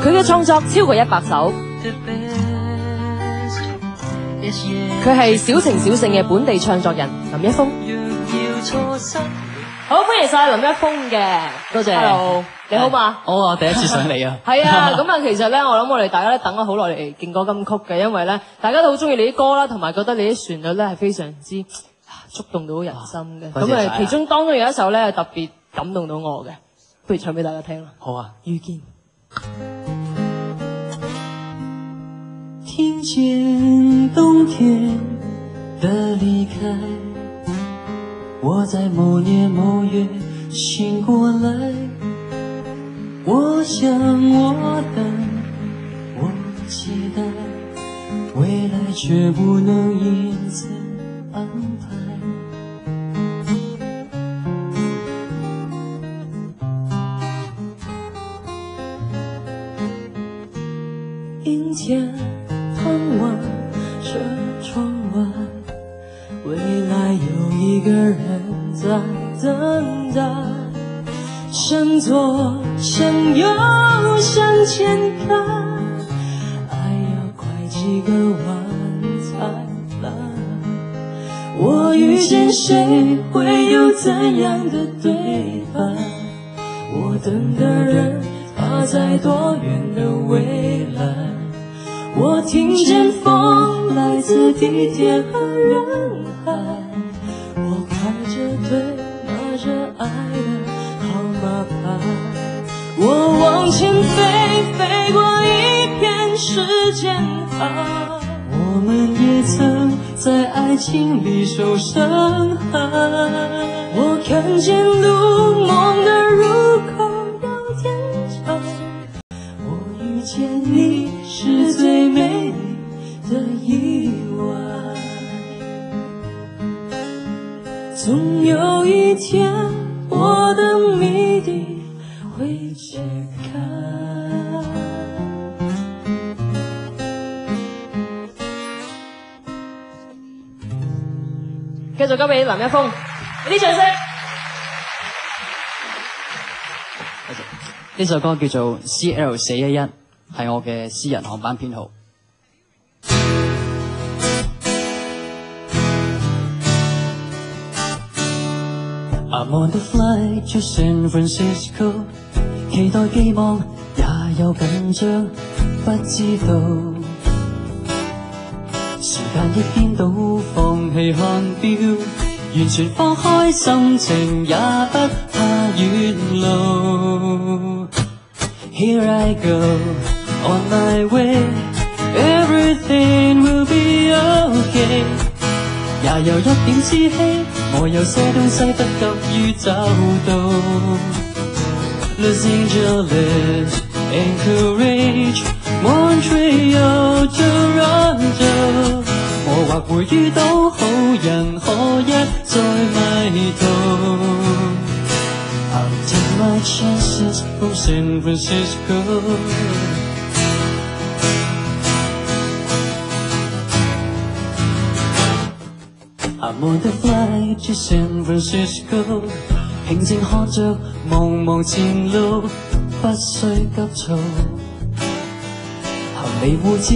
佢嘅創作超過100首，佢係小情小性嘅本地唱作人林一峰。好，歡迎晒林一峰嘅，多謝。Hello， 你好嘛？好啊，第一次上嚟啊。係啊，咁啊，其實咧，我諗我哋大家都等咗好耐嚟勁歌金曲嘅，因為咧，大家都好中意你啲歌啦，同埋覺得你啲旋律咧係非常之觸動到人心嘅。咁啊，其中當中有一首咧特別感動到我嘅，不如唱俾大家聽啦。好啊，遇見。聽見冬天的離開，我在某年某月醒過來，我想我等我期待，未來卻不能因此安排。陰天傍晚車窗外，未來有一個人在等待，向左向右向前看，愛要拐幾個彎才來。我遇見誰會有怎樣的對白？我等的人他在多遠的未來？我聽見風來自地鐵和人海，我排着隊拿着愛的號碼牌，我往前飛，飛過一片時間海。我們也曾在愛情裡受傷害，我看見路夢的入口有天長，我遇見你是最美麗的意外，總有一天我的謎底會解開。繼續交俾林一峰，呢掌聲。呢首歌叫做 CL411，係我嘅私人航班編號。I'm on the flight to San Francisco， 期待寄望也有緊張，不知道時間一顛倒，放棄看錶，完全放開心情，也不怕遠路。Here I go on my way， everything will be okay。也有一點自欺，我有些東西不急於找到。Los Angeles, Anchorage, Montreal, Toronto， 我或會遇到好人，可一再迷途。I'll take my chances from San Francisco。I'm on the flight to San Francisco， 平靜看着茫茫前路，不需急躁，行李護照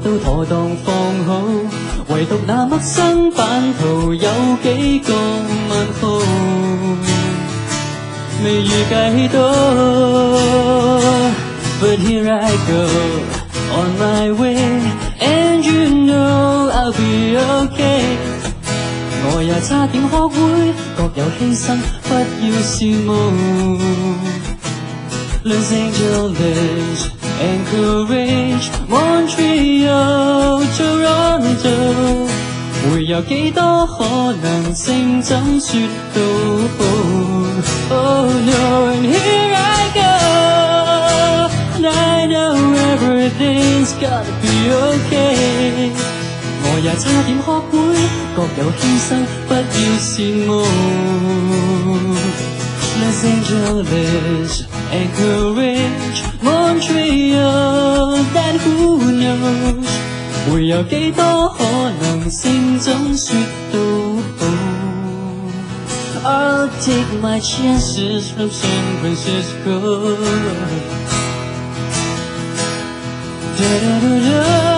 都妥當放好，唯獨那陌生版圖有幾個問號，未預計到。But here I go on my way， and you know I'll be okay。我也差點學會各有犧牲，不要羨慕。Los Angeles, Anchorage, Montreal, Toronto， 會有幾多可能性怎說到？Oh no, and here I go, and I know everything's gotta be okay。我也差點學會各有犧牲，不要羨慕。Los Angeles, Anchorage, Montreal， 但 who knows 會有幾多可能性怎說到？I'll take my chances from San Francisco。da da da da